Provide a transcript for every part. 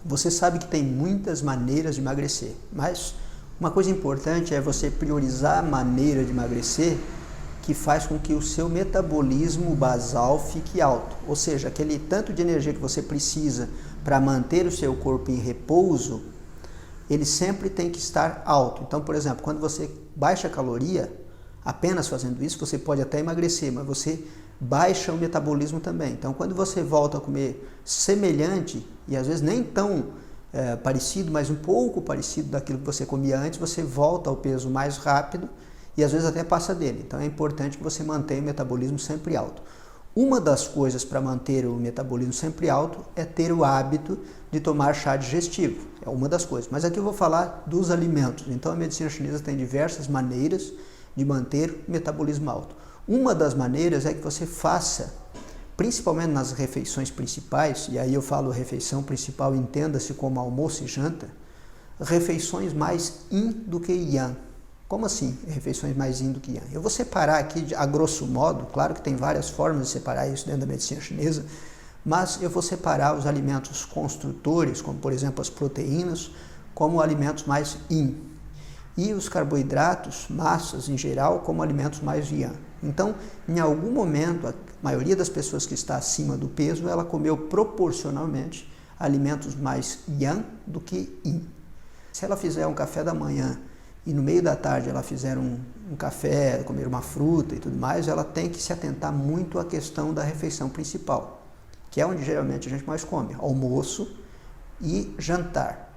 Você sabe que tem muitas maneiras de emagrecer, mas uma coisa importante é você priorizar a maneira de emagrecer que faz com que o seu metabolismo basal fique alto. Ou seja, aquele tanto de energia que você precisa para manter o seu corpo em repouso, ele sempre tem que estar alto. Então, por exemplo, quando você baixa a caloria, apenas fazendo isso, você pode até emagrecer, mas você baixa o metabolismo também. Então, quando você volta a comer semelhante, e às vezes nem tão parecido, mas um pouco parecido daquilo que você comia antes, você volta ao peso mais rápido e às vezes até passa dele. Então, é importante que você mantenha o metabolismo sempre alto. Uma das coisas para manter o metabolismo sempre alto é ter o hábito de tomar chá digestivo. É uma das coisas. Mas aqui eu vou falar dos alimentos. Então, a medicina chinesa tem diversas maneiras de manter o metabolismo alto. Uma das maneiras é que você faça, principalmente nas refeições principais, e aí eu falo refeição principal, entenda-se como almoço e janta, refeições mais yin do que yang. Como assim, refeições mais yin do que yang? Eu vou separar aqui, a grosso modo, claro que tem várias formas de separar isso dentro da medicina chinesa, mas eu vou separar os alimentos construtores, como por exemplo as proteínas, como alimentos mais yin. E os carboidratos, massas em geral, como alimentos mais yang. Então, em algum momento, a maioria das pessoas que está acima do peso, ela comeu proporcionalmente alimentos mais yang do que yin. Se ela fizer um café da manhã e no meio da tarde ela fizer um café, comer uma fruta e tudo mais, ela tem que se atentar muito à questão da refeição principal, que é onde geralmente a gente mais come, almoço e jantar.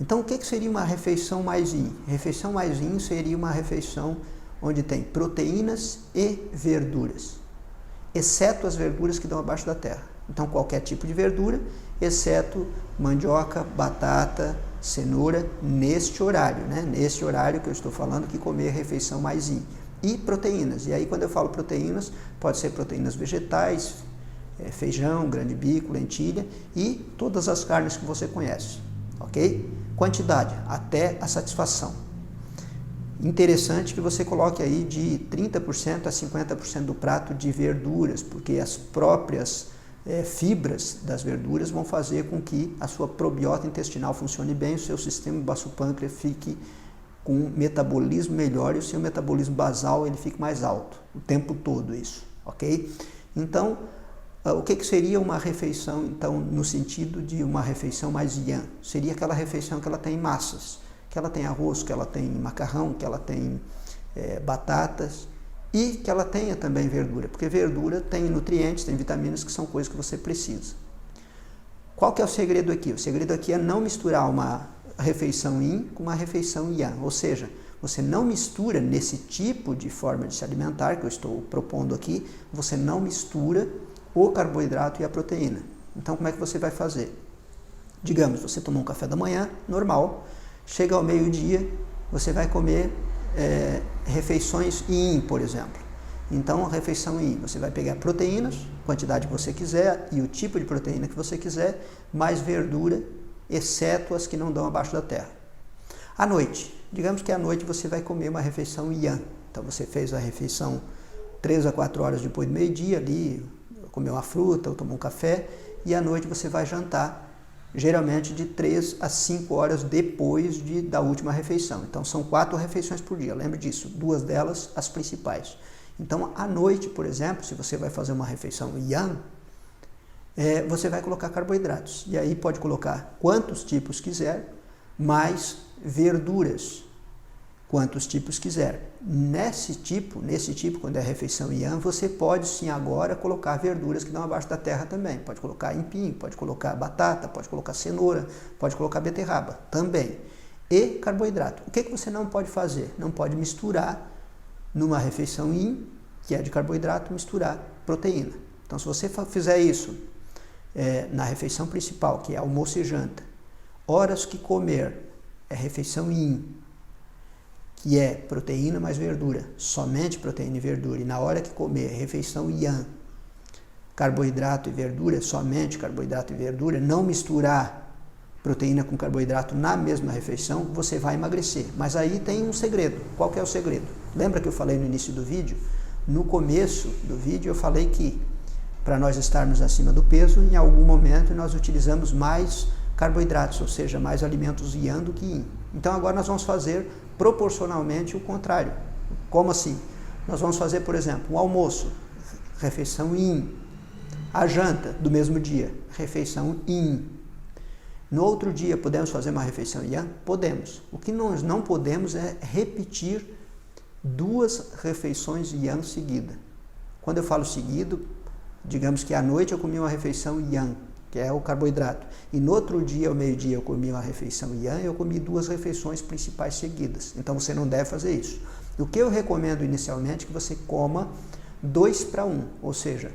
Então, o que seria uma refeição mais yin? Refeição mais yin seria uma refeição onde tem proteínas e verduras, exceto as verduras que dão abaixo da terra. Então, qualquer tipo de verdura, exceto mandioca, batata, cenoura, neste horário, né? Neste horário que eu estou falando que comer refeição mais yin. E proteínas. E aí, quando eu falo proteínas, pode ser proteínas vegetais, feijão, grande bico, lentilha e todas as carnes que você conhece, ok? Quantidade, até a satisfação. Interessante que você coloque aí de 30% a 50% do prato de verduras, porque as próprias fibras das verduras vão fazer com que a sua probiota intestinal funcione bem, o seu sistema baço-pâncreas fique com um metabolismo melhor e o seu metabolismo basal ele fique mais alto, o tempo todo isso, ok? Então, o que seria uma refeição, então, no sentido de uma refeição mais yang? Seria aquela refeição que ela tem massas, que ela tem arroz, que ela tem macarrão, que ela tem batatas e que ela tenha também verdura, porque verdura tem nutrientes, tem vitaminas que são coisas que você precisa. Qual que é o segredo aqui? O segredo aqui é não misturar uma refeição yin com uma refeição yang, ou seja, você não mistura nesse tipo de forma de se alimentar que eu estou propondo aqui, você não mistura o carboidrato e a proteína. Então, como é que você vai fazer? Digamos, você tomou um café da manhã, normal, chega ao meio-dia, você vai comer refeições yin, por exemplo. Então, a refeição yin, você vai pegar proteínas, quantidade que você quiser e o tipo de proteína que você quiser, mais verdura, exceto as que não dão abaixo da terra. À noite, digamos que à noite você vai comer uma refeição yang. Então, você fez a refeição 3 a 4 horas depois do meio-dia ali, comeu uma fruta ou tomou um café, e à noite você vai jantar, geralmente de 3 a 5 horas depois da última refeição. Então, são 4 refeições por dia, lembre disso, 2 delas as principais. Então, à noite, por exemplo, se você vai fazer uma refeição yang, você vai colocar carboidratos. E aí pode colocar quantos tipos quiser, mais verduras, quantos tipos quiser. Nesse tipo, quando é refeição yang, você pode sim agora colocar verduras que dão abaixo da terra também. Pode colocar empim, pode colocar batata, pode colocar cenoura, pode colocar beterraba também. E carboidrato. O que você não pode fazer? Não pode misturar numa refeição yin, que é de carboidrato, misturar proteína. Então, se você fizer isso na refeição principal, que é almoço e janta, horas que comer é refeição yin, que é proteína mais verdura, somente proteína e verdura, e na hora que comer refeição yang, carboidrato e verdura, somente carboidrato e verdura, não misturar proteína com carboidrato na mesma refeição, você vai emagrecer. Mas aí tem um segredo. Qual que é o segredo? Lembra que eu falei no início do vídeo? No começo do vídeo eu falei que para nós estarmos acima do peso, em algum momento nós utilizamos mais carboidratos, ou seja, mais alimentos yang do que yin. Então agora nós vamos fazer proporcionalmente o contrário. Como assim? Nós vamos fazer, por exemplo, o almoço, refeição yin. A janta do mesmo dia, refeição yin. No outro dia, podemos fazer uma refeição yang? Podemos. O que nós não podemos é repetir 2 refeições yang seguidas. Quando eu falo seguido, digamos que à noite eu comi uma refeição yang, que é o carboidrato. E no outro dia, ao meio-dia, eu comi uma refeição yang e eu comi 2 refeições principais seguidas. Então você não deve fazer isso. O que eu recomendo inicialmente é que você coma 2 para 1, ou seja,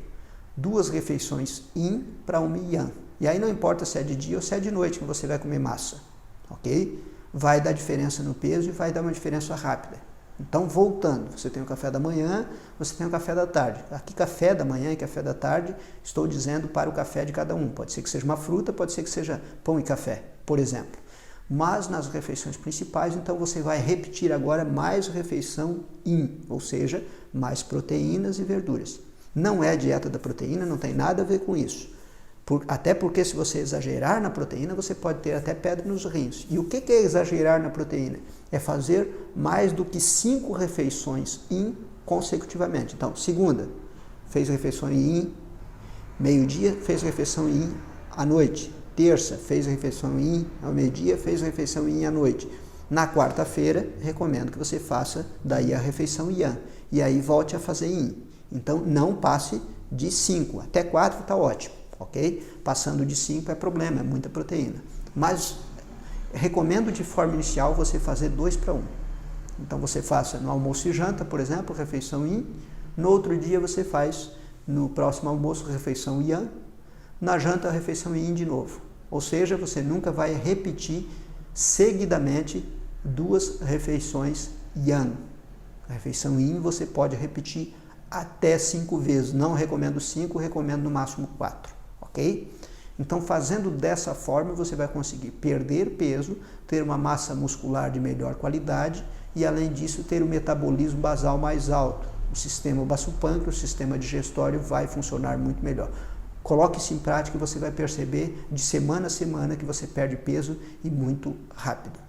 2 refeições yin para 1 yang. E aí não importa se é de dia ou se é de noite que você vai comer massa, ok? Vai dar diferença no peso e vai dar uma diferença rápida. Então, voltando, você tem o café da manhã, você tem o café da tarde. Aqui, café da manhã e café da tarde, estou dizendo para o café de cada um. Pode ser que seja uma fruta, pode ser que seja pão e café, por exemplo. Mas nas refeições principais, então você vai repetir agora mais refeição yin, ou seja, mais proteínas e verduras. Não é a dieta da proteína, não tem nada a ver com isso. Até porque se você exagerar na proteína, você pode ter até pedra nos rins. E o que é exagerar na proteína? É fazer mais do que 5 refeições yin consecutivamente. Então, segunda, fez refeição yin, meio-dia, fez refeição yin à noite. Terça, fez refeição yin ao meio-dia, fez refeição yin à noite. Na quarta-feira, recomendo que você faça daí a refeição yang. E aí volte a fazer yin. Então, não passe de 5, até 4 está ótimo. Ok? Passando de 5 é problema, é muita proteína. Mas recomendo de forma inicial você fazer 2 para 1. Então você faça no almoço e janta, por exemplo, refeição yin. No outro dia você faz no próximo almoço refeição yang. Na janta refeição yin de novo. Ou seja, você nunca vai repetir seguidamente 2 refeições yang. A refeição yin você pode repetir até 5 vezes. Não recomendo 5, recomendo no máximo 4. Ok? Então, fazendo dessa forma, você vai conseguir perder peso, ter uma massa muscular de melhor qualidade e, além disso, ter o metabolismo basal mais alto. O sistema baço-pâncreas, o sistema digestório vai funcionar muito melhor. Coloque isso em prática e você vai perceber de semana a semana que você perde peso e muito rápido.